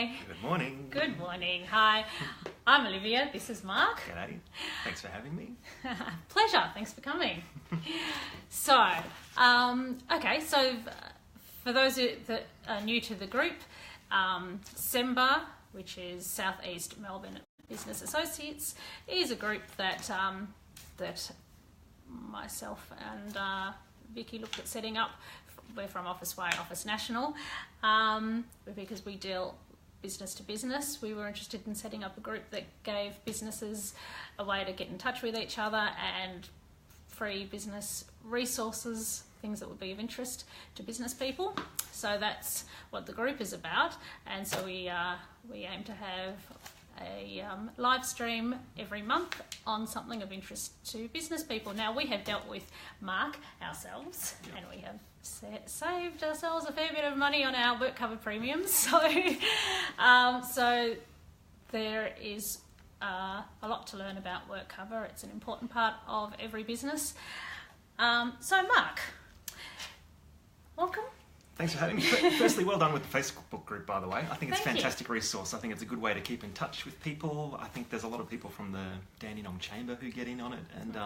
Hi. Good morning. Good morning. Hi. I'm Olivia. This is Mark. G'day. Thanks for having me. Pleasure. Thanks for coming. So, for those that are new to the group, SEMBA, which is Southeast Melbourne Business Associates, is a group that that myself and Vicky looked at setting up. We're from Office Way, Office National, because we deal business to business. We were interested in setting up a group that gave businesses a way to get in touch with each other and free business resources, things that would be of interest to business people. So that's what the group is about. And so we aim to have a live stream every month on something of interest to business people. Now, we have dealt with Mark ourselves, and we have saved ourselves a fair bit of money on our WorkCover premiums. So there is a lot to learn about WorkCover. It's an important part of every business. So Mark, welcome. Thanks for having me. Firstly, well done with the Facebook group, by the way. I think it's a Thank you. fantastic resource. I think it's a good way to keep in touch with people. I think there's a lot of people from the Dandenong Chamber who get in on it, and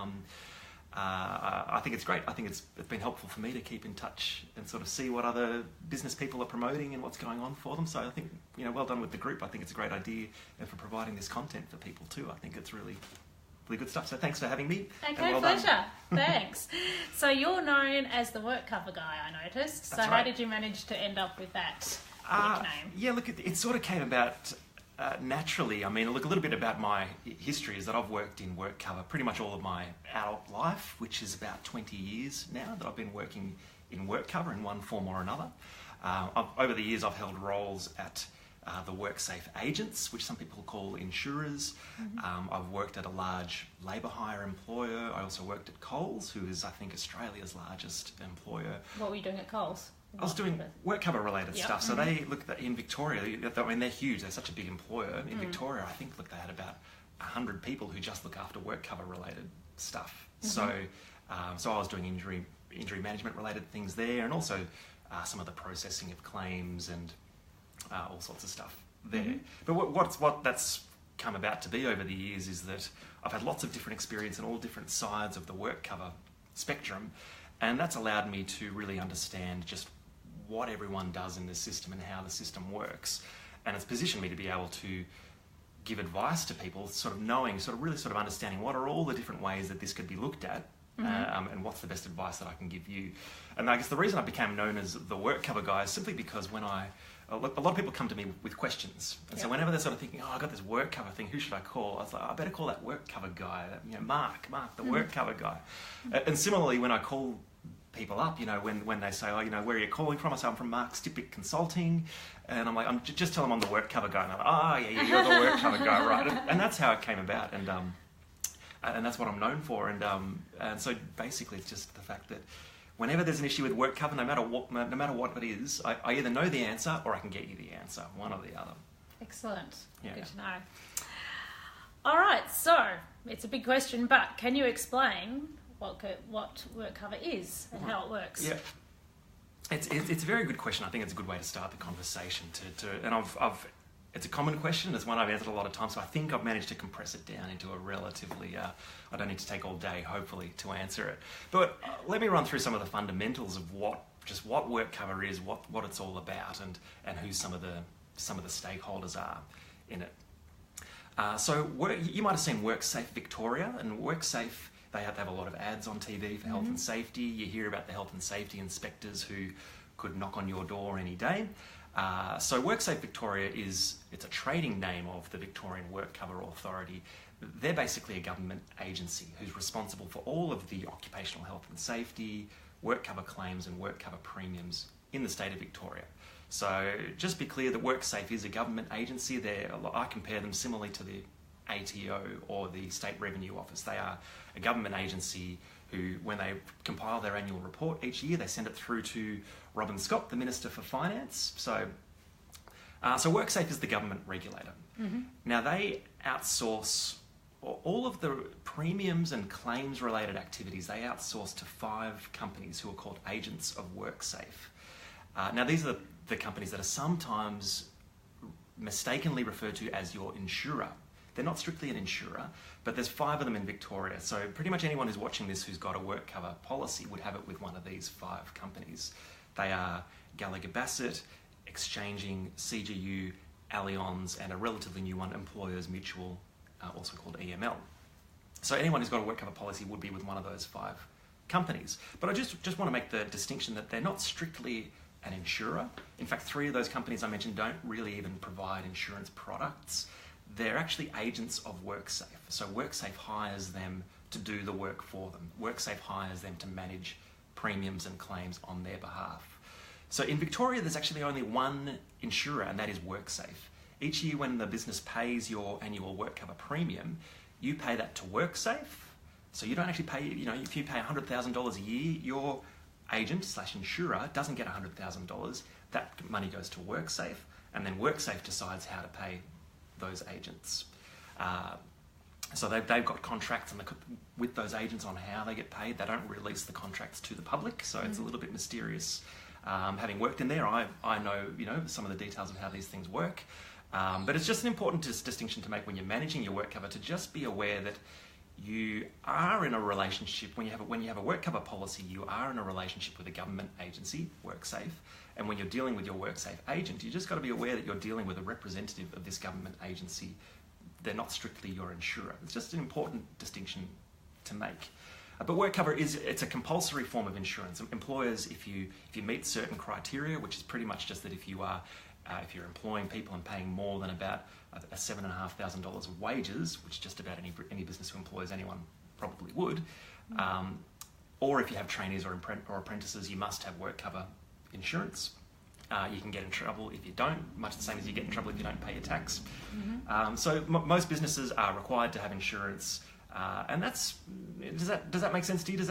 I think it's great. I think it's been helpful for me to keep in touch and sort of see what other business people are promoting and what's going on for them. So I think, well done with the group. I think it's a great idea, and for providing this content for people too. I think it's really good stuff. So thanks for having me. Okay, well pleasure. Thanks. So you're known as the WorkCover Guy, I noticed. So That's how right. did you manage to end up with that nickname? Yeah, look, it sort of came about naturally. I mean, look, a little bit about my history is that I've worked in WorkCover pretty much all of my adult life, which is about 20 years now that I've been working in WorkCover in one form or another. Over the years, I've held roles at the WorkSafe agents, which some people call insurers. Mm-hmm. I've worked at a large labour hire employer. I also worked at Coles, who is, I think, Australia's largest employer. What were you doing at Coles? I was doing WorkCover related stuff. So Mm-hmm. they look in Victoria. I mean, they're huge. They're such a big employer. In Victoria, I think they had about 100 people who just look after WorkCover related stuff. Mm-hmm. So I was doing injury management related things there, and also some of the processing of claims and all sorts of stuff there. Mm-hmm. But what that's come about to be over the years is that I've had lots of different experience on all different sides of the WorkCover spectrum, and that's allowed me to really understand just what everyone does in the system and how the system works. And it's positioned me to be able to give advice to people, really understanding what are all the different ways that this could be looked at. Mm-hmm. And what's the best advice that I can give you. And I guess the reason I became known as the WorkCover Guy is simply because when a lot of people come to me with questions. And so whenever they're sort of thinking, I've got this WorkCover thing, who should I call? I was like, I better call that WorkCover Guy, Mark, the WorkCover Guy. And similarly, when I call people up, when they say, where are you calling from? I say, I'm from Mark Stipic Consulting. And I'm like, just tell them I'm the WorkCover Guy. And they're like, yeah, you're the WorkCover Guy, right? And that's how it came about. And that's what I'm known for. And so basically it's just the fact that whenever there's an issue with WorkCover, no matter what it is, I either know the answer or I can get you the answer, one or the other. Excellent. Yeah. Good to know. All right, so it's a big question, but can you explain what WorkCover is and how it works? Yeah. It's a very good question. I think it's a good way to start the conversation. It's a common question. It's one I've answered a lot of times, so I think I've managed to compress it down into a relatively, I don't need to take all day, hopefully, to answer it. But let me run through some of the fundamentals of what WorkCover is, what it's all about, and who some of the stakeholders are in it. You might have seen WorkSafe Victoria, and WorkSafe, they have a lot of ads on TV for health and safety. You hear about the health and safety inspectors who could knock on your door any day. So WorkSafe Victoria it's a trading name of the Victorian WorkCover Authority. They're basically a government agency who's responsible for all of the occupational health and safety, WorkCover claims and WorkCover premiums in the state of Victoria. So just be clear that WorkSafe is a government agency. I compare them similarly to the ATO or the State Revenue Office. They are a government agency who, when they compile their annual report each year, they send it through to Robin Scott, the Minister for Finance. So WorkSafe is the government regulator. Mm-hmm. Now, they outsource all of the premiums and claims related activities. They outsource to 5 companies who are called agents of WorkSafe. Now, these are the companies that are sometimes mistakenly referred to as your insurer. They're not strictly an insurer, but there's 5 of them in Victoria. So pretty much anyone who's watching this who's got a WorkCover policy would have it with one of these 5 companies. They are Gallagher Bassett, Exchanging, CGU, Allianz, and a relatively new one, Employers Mutual, also called EML. So anyone who's got a WorkCover policy would be with one of those 5 companies. But I just want to make the distinction that they're not strictly an insurer. In fact, 3 of those companies I mentioned don't really even provide insurance products. They're actually agents of WorkSafe. So WorkSafe hires them to do the work for them. WorkSafe hires them to manage premiums and claims on their behalf. So in Victoria, there's actually only one insurer, and that is WorkSafe. Each year when the business pays your annual WorkCover premium, you pay that to WorkSafe. So you don't actually pay, if you pay $100,000 a year, your agent/insurer doesn't get $100,000. That money goes to WorkSafe, and then WorkSafe decides how to pay those agents. So they've got contracts with those agents on how they get paid. They don't release the contracts to the public, so it's a little bit mysterious. Having worked in there, I know some of the details of how these things work. But it's just an important distinction to make when you're managing your WorkCover, to just be aware that you are in a relationship. When you have a WorkCover policy, you are in a relationship with a government agency, WorkSafe. And when you're dealing with your WorkSafe agent, you just got to be aware that you're dealing with a representative of this government agency. They're not strictly your insurer. It's just an important distinction to make. But WorkCover it's a compulsory form of insurance. Employers, if you meet certain criteria, which is pretty much just that if you're employing people and paying more than about $7,500 of wages, which just about any business who employs anyone probably would, or if you have trainees or apprentices, you must have WorkCover insurance. You can get in trouble if you don't, much the same as you get in trouble if you don't pay your tax. So most businesses are required to have insurance, and does that make sense to you?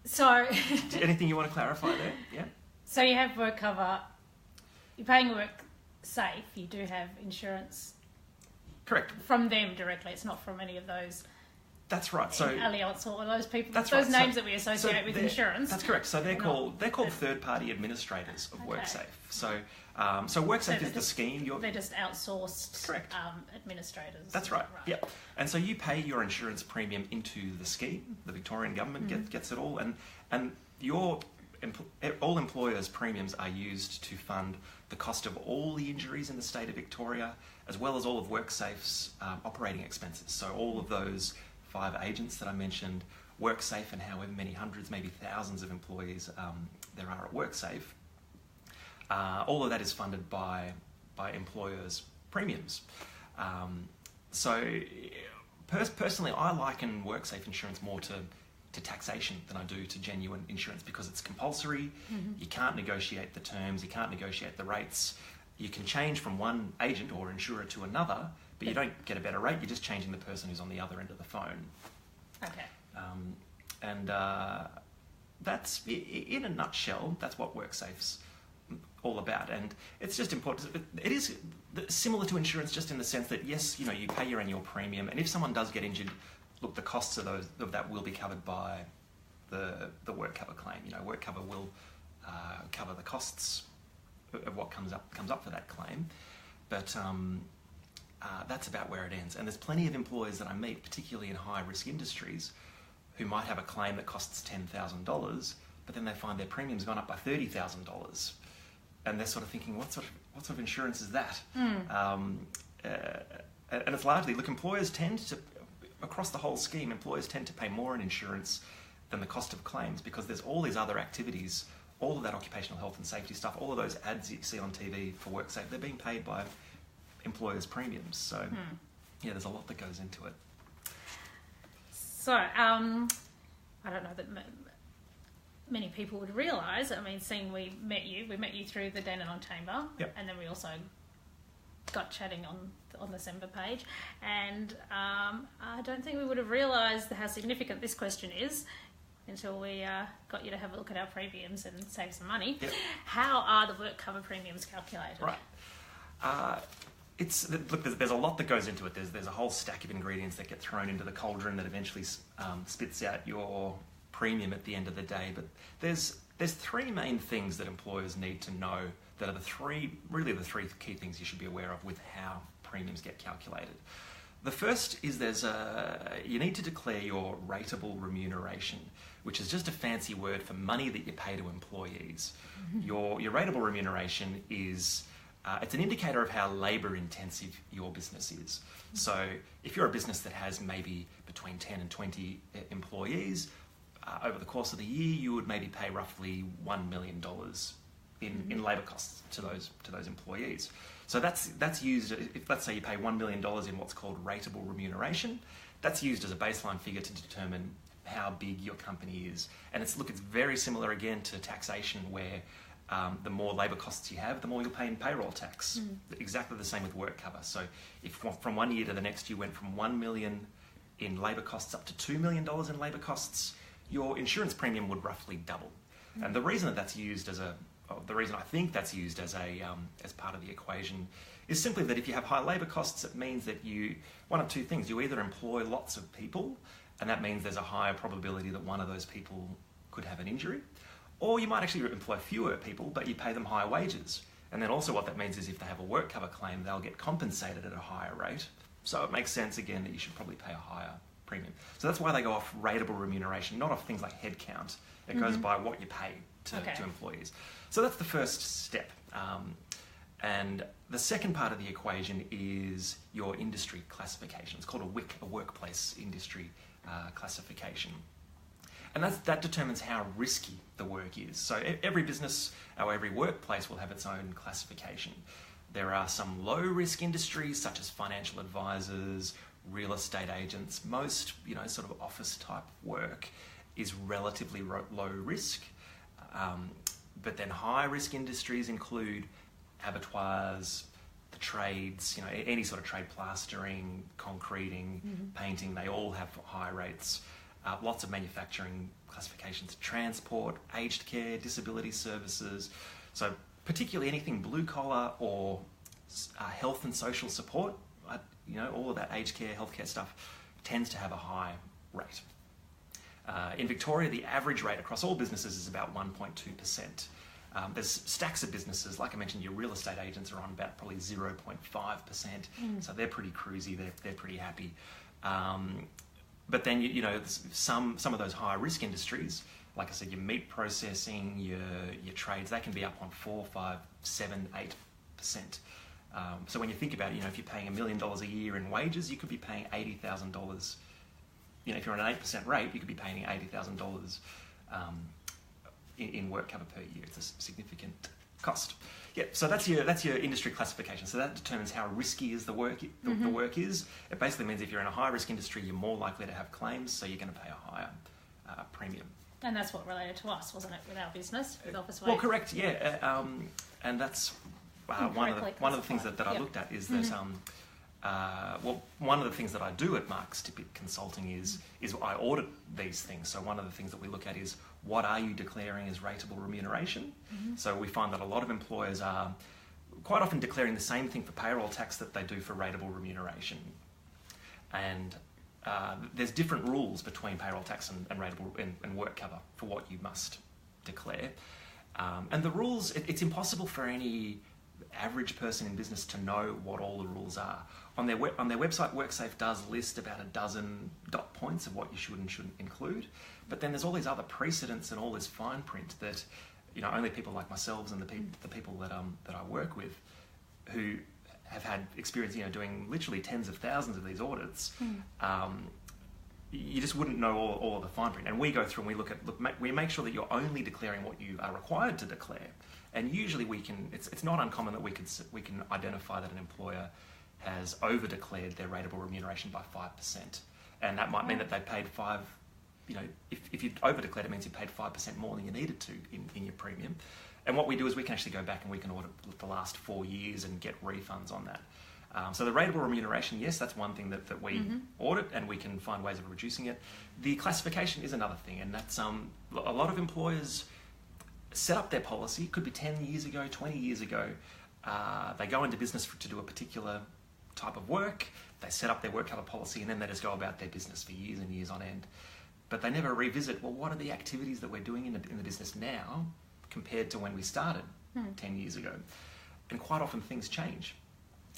So anything you want to clarify there? Yeah. So you have WorkCover. You're paying WorkSafe. You do have insurance. Correct. From them directly. It's not from any of those. That's right. So Allianz or those people. That's those right. names that we associate with insurance. That's correct. So they're called third-party administrators of WorkSafe. So WorkSafe is the scheme. They're just outsourced. Correct. Administrators. That's right. Yeah. And so you pay your insurance premium into the scheme. The Victorian government gets it all, and all employers' premiums are used to fund the cost of all the injuries in the state of Victoria, as well as all of WorkSafe's operating expenses. So all of those 5 agents that I mentioned, WorkSafe, and however many hundreds, maybe thousands of employees there are at WorkSafe, all of that is funded by employers' premiums. Personally, I liken WorkSafe insurance more to taxation than I do to genuine insurance, because it's compulsory. You can't negotiate the terms, you can't negotiate the rates. You can change from one agent or insurer to another, but you don't get a better rate. You're just changing the person who's on the other end of the phone. Okay. That's, in a nutshell, that's what WorkSafe's all about. And it's just important. It is similar to insurance, just in the sense that, yes, you pay your annual premium, and if someone does get injured, look, the costs of that will be covered by the WorkCover claim. WorkCover will cover the costs of what comes up for that claim, but that's about where it ends. And there's plenty of employers that I meet, particularly in high-risk industries, who might have a claim that costs $10,000, but then they find their premium's gone up by $30,000, and they're sort of thinking, what sort of insurance is that? And it's largely, look, employers tend to, across the whole scheme, employers tend to pay more in insurance than the cost of claims, because there's all these other activities, all of that occupational health and safety stuff, all of those ads you see on TV for WorkSafe, they're being paid by employers' premiums. So, yeah, there's a lot that goes into it. So, I don't know that many people would realise, seeing we met you through the Dandenong Chamber, and then we also got chatting on the December page, and I don't think we would have realised how significant this question is until we got you to have a look at our premiums and save some money. How are the WorkCover premiums calculated? Right. Look, there's a lot that goes into it. There's a whole stack of ingredients that get thrown into the cauldron that eventually spits out your premium at the end of the day. But there's there's three main things that employers need to know that are the three key things you should be aware of with how premiums get calculated. The first is you need to declare your rateable remuneration, which is just a fancy word for money that you pay to employees. Your rateable remuneration is it's an indicator of how labour intensive your business is. So if you're a business that has maybe between 10 and 20 employees, over the course of the year you would maybe pay roughly $1 million in labour costs to those employees. So that's used, if let's say you pay $1 million in what's called rateable remuneration, that's used as a baseline figure to determine how big your company is. And it's very similar again to taxation, where the more labour costs you have, the more you'll pay in payroll tax. Exactly the same with WorkCover. So if from one year to the next you went from $1 million in labour costs up to $2 million in labour costs, your insurance premium would roughly double. And the reason that's used as I think that's used as part of the equation is simply that if you have high labour costs, it means that one of two things: you either employ lots of people, and that means there's a higher probability that one of those people could have an injury, or you might actually employ fewer people, but you pay them higher wages. And then also what that means is if they have a WorkCover claim, they'll get compensated at a higher rate. So it makes sense again that you should probably pay a higher premium. So that's why they go off rateable remuneration, not off things like headcount. It goes by what you pay to employees. So that's the first step. And the second part of the equation is your industry classification. It's called a WIC, a workplace industry classification. And that determines how risky the work is. So every business or every workplace will have its own classification. There are some low-risk industries such as financial advisors, real estate agents. Most, sort of office-type work is relatively low risk. But then high-risk industries include abattoirs, the trades, any sort of trade, plastering, concreting, painting. They all have high rates. Lots of manufacturing classifications, transport, aged care, disability services. So particularly anything blue collar or health and social support, all of that aged care, healthcare stuff tends to have a high rate. In Victoria, the average rate across all businesses is about 1.2%. There's stacks of businesses, like I mentioned, your real estate agents are on about probably 0.5%. So they're pretty cruisy, they're pretty happy. But then, some of those high risk industries, like I said, your meat processing, your trades, they can be up on 4, 5, 7, 8%. So when you think about it, if you're paying $1 million a year in wages, you could be paying $80,000. If you're on an 8% rate, you could be paying $80,000 in WorkCover per year. It's a significant cost. Yeah, so that's your industry classification. So that determines how risky is the work is. It basically means if you're in a high risk industry, you're more likely to have claims, so you're going to pay a higher premium. And that's what related to us, wasn't it, with our business, with Office Wave? Well, correct. Yeah, and that's one of the things that I looked at is that. One of the things that I do at Mark Stipic Consulting is I audit these things. So one of the things that we look at is what are you declaring as rateable remuneration? So we find that a lot of employers are quite often declaring the same thing for payroll tax that they do for rateable remuneration. And there's different rules between payroll tax and rateable and WorkCover for what you must declare. And the rules, it's impossible for any average person in business to know what all the rules are. On their website, WorkSafe does list about a dozen dot points of what you should and shouldn't include, but then there's all these other precedents and all this fine print that only people like myself and the people that I work with, who have had experience doing literally tens of thousands of these audits, you just wouldn't know all of the fine print. And we go through and we make sure that you're only declaring what you are required to declare. And usually it's not uncommon that we can identify that an employer has over-declared their rateable remuneration by 5%. And that might mean that they paid if you over-declared, it means you paid 5% more than you needed to in your premium. And what we do is we can actually go back and we can audit the last 4 years and get refunds on that. So the rateable remuneration, yes, that's one thing that we audit, and we can find ways of reducing it. The classification is another thing, and that's a lot of employers set up their policy, could be 10 years ago, 20 years ago. They go into business to do a particular type of work, they set up their WorkCover policy, and then they just go about their business for years and years on end. but they never revisit, well, what are the activities that we're doing in the business now compared to when we started 10 years ago? And quite often things change.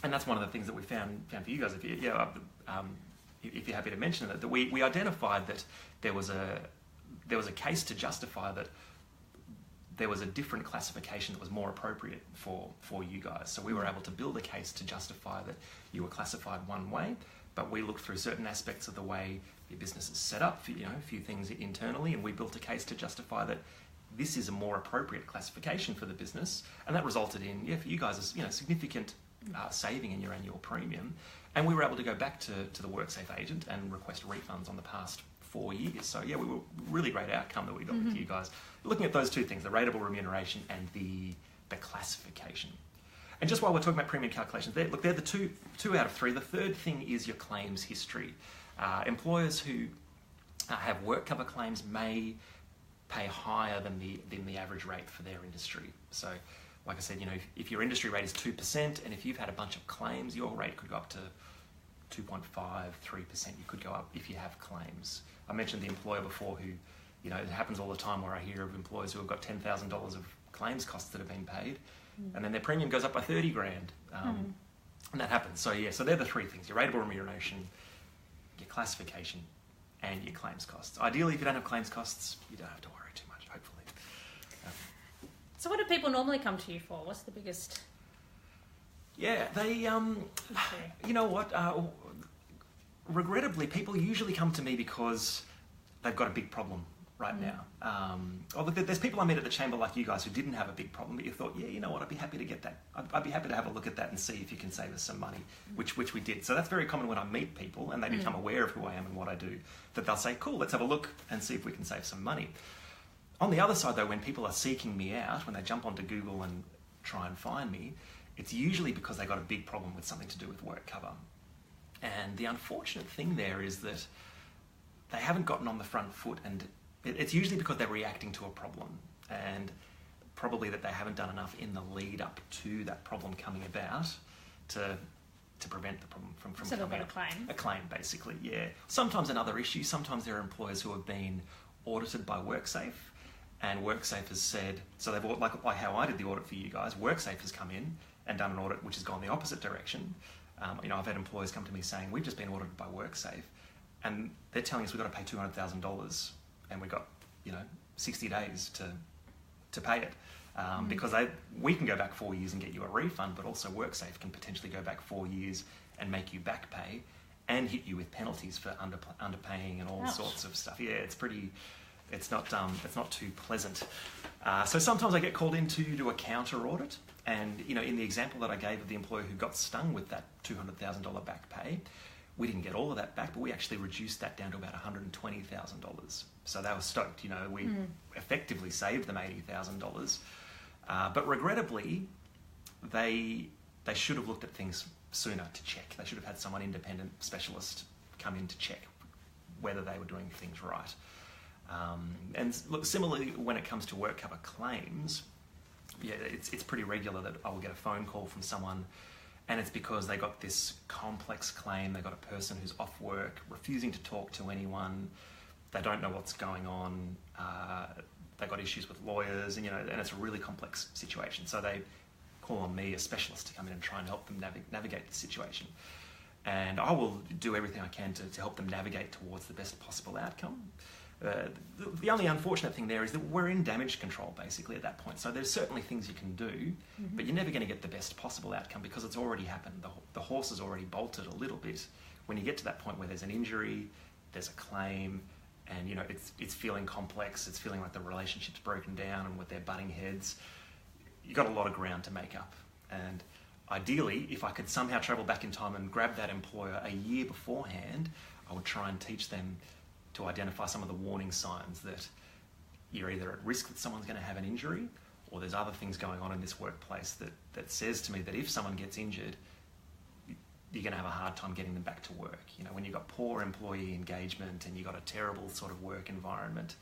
And that's one of the things that we found for you guys. If you're happy to mention it, that we identified that there was a case to justify that there was a different classification that was more appropriate for you guys. So we were able to build a case to justify that you were classified one way, but we looked through certain aspects of the way your business is set up, a few things internally, and we built a case to justify that this is a more appropriate classification for the business, and that resulted in, for you guys, a significant saving in your annual premium. And we were able to go back to the WorkSafe agent and request refunds on the past 4 years. So we were really great outcome that we got with you guys. Looking at those two things, the rateable remuneration and the classification. And just while we're talking about premium calculations, they're the two out of three. The third thing is your claims history. Employers who have WorkCover claims may pay higher than the average rate for their industry. So, like I said, if your industry rate is 2%, and if you've had a bunch of claims, your rate could go up to 2.5, 3%. You could go up if you have claims. I mentioned the employer before who, it happens all the time where I hear of employers who have got $10,000 of claims costs that have been paid, and then their premium goes up by 30 grand. And that happens. So they're the three things: your rateable remuneration, your classification, and your claims costs. Ideally, if you don't have claims costs, you don't have to worry too much, hopefully. So what do people normally come to you for? What's the biggest... Yeah, they, you know what, regrettably, people usually come to me because they've got a big problem right now. Look, there's people I met at the chamber like you guys who didn't have a big problem, but you thought, you know what, I'd be happy to get that. I'd be happy to have a look at that and see if you can save us some money, which we did. So that's very common when I meet people and they become aware of who I am and what I do, that they'll say, cool, let's have a look and see if we can save some money. On the other side, though, when people are seeking me out, when they jump onto Google and try and find me, it's usually because they got a big problem with something to do with WorkCover. And the unfortunate thing there is that they haven't gotten on the front foot, and it's usually because they're reacting to a problem, and probably that they haven't done enough in the lead up to that problem coming about to prevent the problem from coming up. A claim, basically, yeah. Sometimes another issue, sometimes there are employers who have been audited by WorkSafe, and WorkSafe has said, so they've, like how I did the audit for you guys, WorkSafe has come in and done an audit which has gone the opposite direction. I've had employers come to me saying, we've just been audited by WorkSafe, and they're telling us we've got to pay $200,000, and we've got 60 days to pay it, because we can go back 4 years and get you a refund, but also WorkSafe can potentially go back 4 years and make you back pay and hit you with penalties for underpaying and all sorts of stuff. Yeah, it's not too pleasant. So sometimes I get called in to do a counter audit, and in the example that I gave of the employer who got stung with that $200,000 back pay, we didn't get all of that back, but we actually reduced that down to about $120,000. So they were stoked. We effectively saved them $80,000. But regrettably, they should have looked at things sooner to check. They should have had someone independent specialist come in to check whether they were doing things right. And look, similarly, when it comes to WorkCover claims, it's pretty regular that I will get a phone call from someone, and it's because they got this complex claim. They got a person who's off work, refusing to talk to anyone. They don't know what's going on. They got issues with lawyers, and it's a really complex situation. So they call on me, a specialist, to come in and try and help them navigate the situation. And I will do everything I can to help them navigate towards the best possible outcome. The only unfortunate thing there is that we're in damage control basically at that point. So there's certainly things you can do, but you're never going to get the best possible outcome because it's already happened. The horse has already bolted a little bit. When you get to that point where there's an injury, there's a claim, and it's feeling complex, it's feeling like the relationship's broken down and with their butting heads, you've got a lot of ground to make up. And ideally, if I could somehow travel back in time and grab that employer a year beforehand, I would try and teach them to identify some of the warning signs that you're either at risk that someone's going to have an injury, or there's other things going on in this workplace that says to me that if someone gets injured, you're going to have a hard time getting them back to work. When you've got poor employee engagement and you've got a terrible sort of work environment,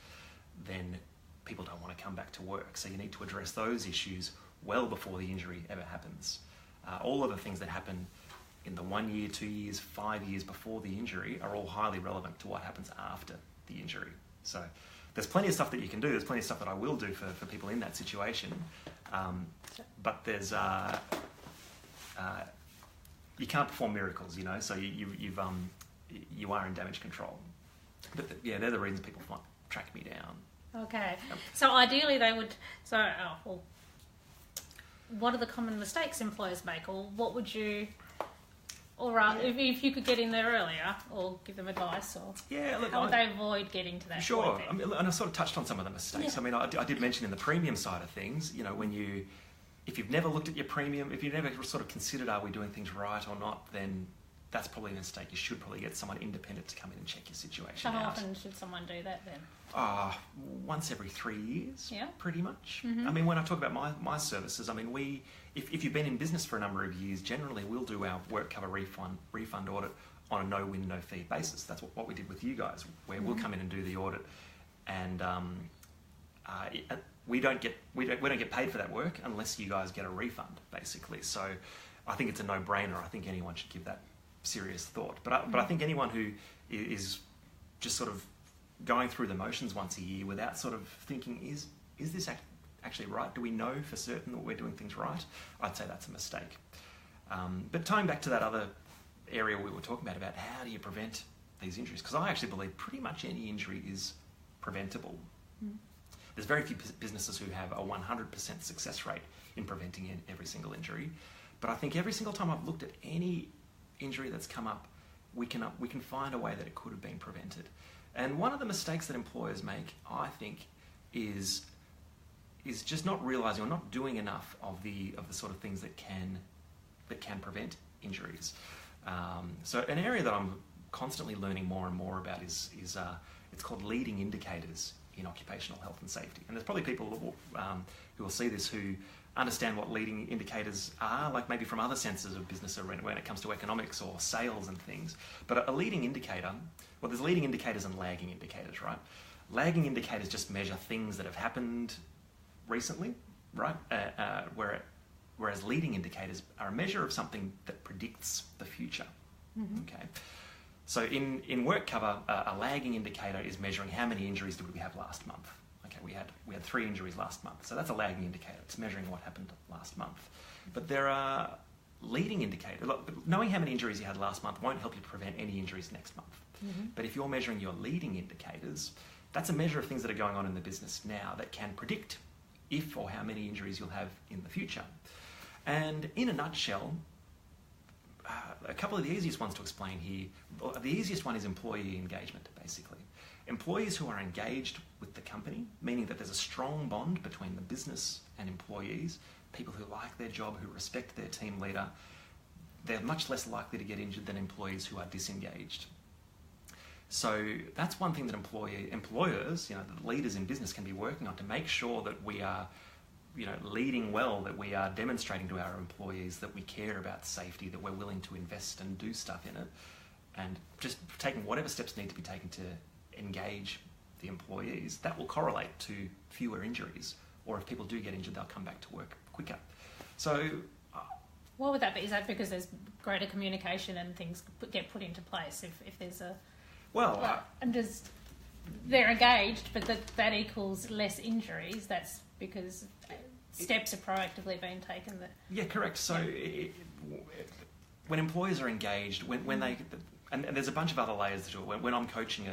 then people don't want to come back to work. So you need to address those issues well before the injury ever happens. All of the things that happen in the 1 year, 2 years, 5 years before the injury are all highly relevant to what happens after the injury. So there's plenty of stuff that you can do. There's plenty of stuff that I will do for people in that situation. But there's you can't perform miracles, you know. So you are in damage control. But yeah, they're the reasons people track me down. Okay. So ideally they would. So what are the common mistakes employers make, or what would you? Or if you could get in there earlier, or give them advice, or how would they avoid getting to that point? Sure, I mean, and I sort of touched on some of the mistakes. Yeah. I mean, I did mention in the premium side of things, you know, if you've never looked at your premium, if you've never sort of considered, are we doing things right or not, then that's probably a mistake. You should probably get someone independent to come in and check your situation out. How often should someone do that then? Once every 3 years, pretty much. Mm-hmm. I mean, when I talk about my services, I mean, if you've been in business for a number of years, generally we'll do our WorkCover refund audit on a no-win, no-fee basis. That's what we did with you guys, where we'll come in and do the audit, and we don't get paid for that work unless you guys get a refund, basically. So I think it's a no-brainer. I think anyone should give that serious thought. But I think anyone who is just sort of going through the motions once a year without sort of thinking, is this actually right? Do we know for certain that we're doing things right? I'd say that's a mistake. But tying back to that other area we were talking about how do you prevent these injuries? Because I actually believe pretty much any injury is preventable. There's very few businesses who have a 100% success rate in preventing every single injury. But I think every single time I've looked at any injury that's come up, we can find a way that it could have been prevented. And one of the mistakes that employers make, I think, is just not realising or not doing enough of the sort of things that can prevent injuries. So an area that I'm constantly learning more and more about is it's called leading indicators in occupational health and safety. And there's probably people who will see this who understand what leading indicators are, like maybe from other senses of business when it comes to economics or sales and things. But a leading indicator, well, there's leading indicators and lagging indicators, right? Lagging indicators just measure things that have happened recently, right? Whereas leading indicators are a measure of something that predicts the future. Mm-hmm. Okay. So in WorkCover, a lagging indicator is measuring how many injuries did we have last month. Okay, we had 3 injuries last month, so that's a lagging indicator. It's measuring what happened last month. But there are leading indicators. Knowing how many injuries you had last month won't help you prevent any injuries next month. Mm-hmm. But if you're measuring your leading indicators, that's a measure of things that are going on in the business now that can predict if or how many injuries you'll have in the future. And in a nutshell, a couple of the easiest ones to explain here, the easiest one is employee engagement, basically. Employees who are engaged with the company, meaning that there's a strong bond between the business and employees, people who like their job, who respect their team leader, they're much less likely to get injured than employees who are disengaged. So that's one thing that employers, you know, the leaders in business can be working on to make sure that we are, you know, leading well, that we are demonstrating to our employees that we care about safety, that we're willing to invest and do stuff in it, and just taking whatever steps need to be taken to engage the employees. That will correlate to fewer injuries, or if people do get injured, they'll come back to work quicker. So what would that be? Is that because there's greater communication and things get put into place if there's a... Well... and just they're engaged, but that equals less injuries. That's because steps are proactively being taken. Yeah, correct. So when employers are engaged, when they... And there's a bunch of other layers to it. When I'm coaching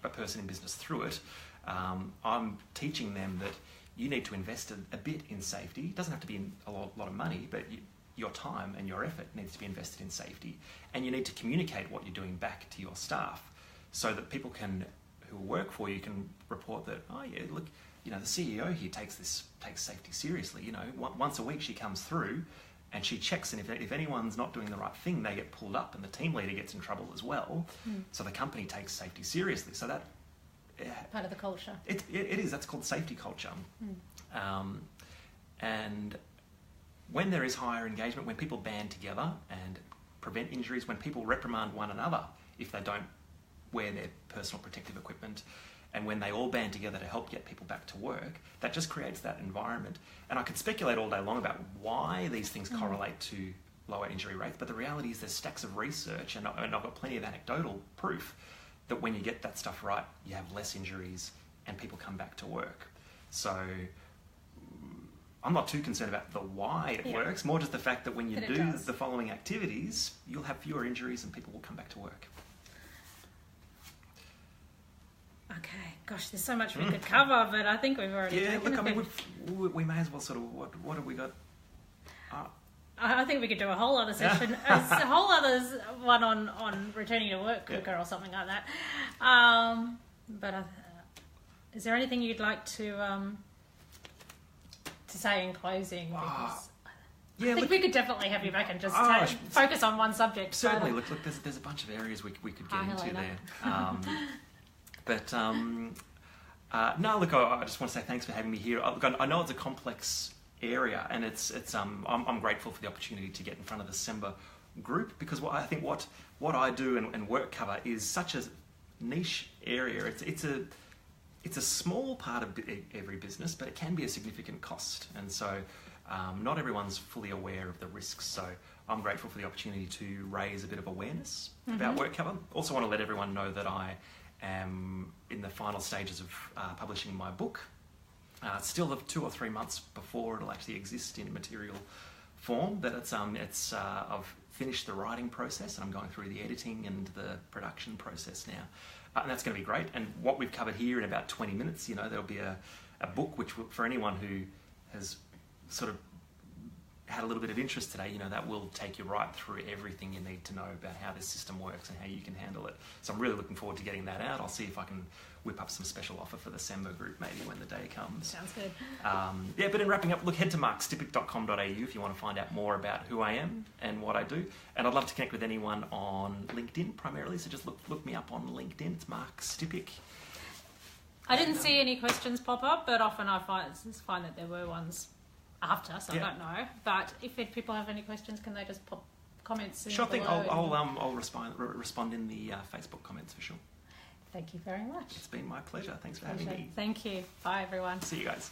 a person in business through it, I'm teaching them that you need to invest a bit in safety. It doesn't have to be a lot of money, but your time and your effort needs to be invested in safety. And you need to communicate what you're doing back to your staff so that people who work for you can report that, oh yeah, look, you know, the CEO here takes safety seriously. You know, once a week she comes through and she checks, and if anyone's not doing the right thing, they get pulled up and the team leader gets in trouble as well. So the company takes safety seriously. So that... part of the culture. It is. That's called safety culture. And when there is higher engagement, when people band together and prevent injuries, when people reprimand one another if they don't wear their personal protective equipment, and when they all band together to help get people back to work, that just creates that environment. And I could speculate all day long about why these things correlate to lower injury rates, but the reality is there's stacks of research, and I've got plenty of anecdotal proof that when you get that stuff right, you have less injuries and people come back to work. So I'm not too concerned about the why it works, more just the fact that when you do the following activities, you'll have fewer injuries and people will come back to work. Okay, gosh, there's so much we could cover, but I think we've already taken look, I mean, we may as well sort of, what have we got? I think we could do a whole other session, a whole other one on returning to work quicker or something like that. But is there anything you'd like to say in closing? Because I think we could definitely have you back and just focus on one subject. Certainly, look, there's a bunch of areas we could get into there. But no, look, I just want to say thanks for having me here. Look, I know it's a complex area, and I'm grateful for the opportunity to get in front of the SEMBA group, because I think what I do and WorkCover is such a niche area. It's a small part of every business, but it can be a significant cost, and so not everyone's fully aware of the risks. So I'm grateful for the opportunity to raise a bit of awareness about WorkCover. Also want to let everyone know that I am in the final stages of publishing my book. Still have 2 or 3 months before it'll actually exist in material form, but I've finished the writing process and I'm going through the editing and the production process now, and that's going to be great. And what we've covered here in about 20 minutes, there'll be a book which, for anyone who has sort of had a little bit of interest today, that will take you right through everything you need to know about how this system works and how you can handle it. So I'm really looking forward to getting that out. I'll see if I can whip up some special offer for the SEMBA group maybe when the day comes. Sounds good. But in wrapping up, look, head to markstipic.com.au if you want to find out more about who I am and what I do. And I'd love to connect with anyone on LinkedIn primarily, so just look me up on LinkedIn. It's Mark Stipic. I didn't see any questions pop up, but often I find that there were ones after, so I don't know. But if people have any questions, can they just pop comments in Sure thing. below? I'll respond in the Facebook comments for sure. Thank you very much. It's been my pleasure. Thanks for having me. Thank you. Bye, everyone. See you guys.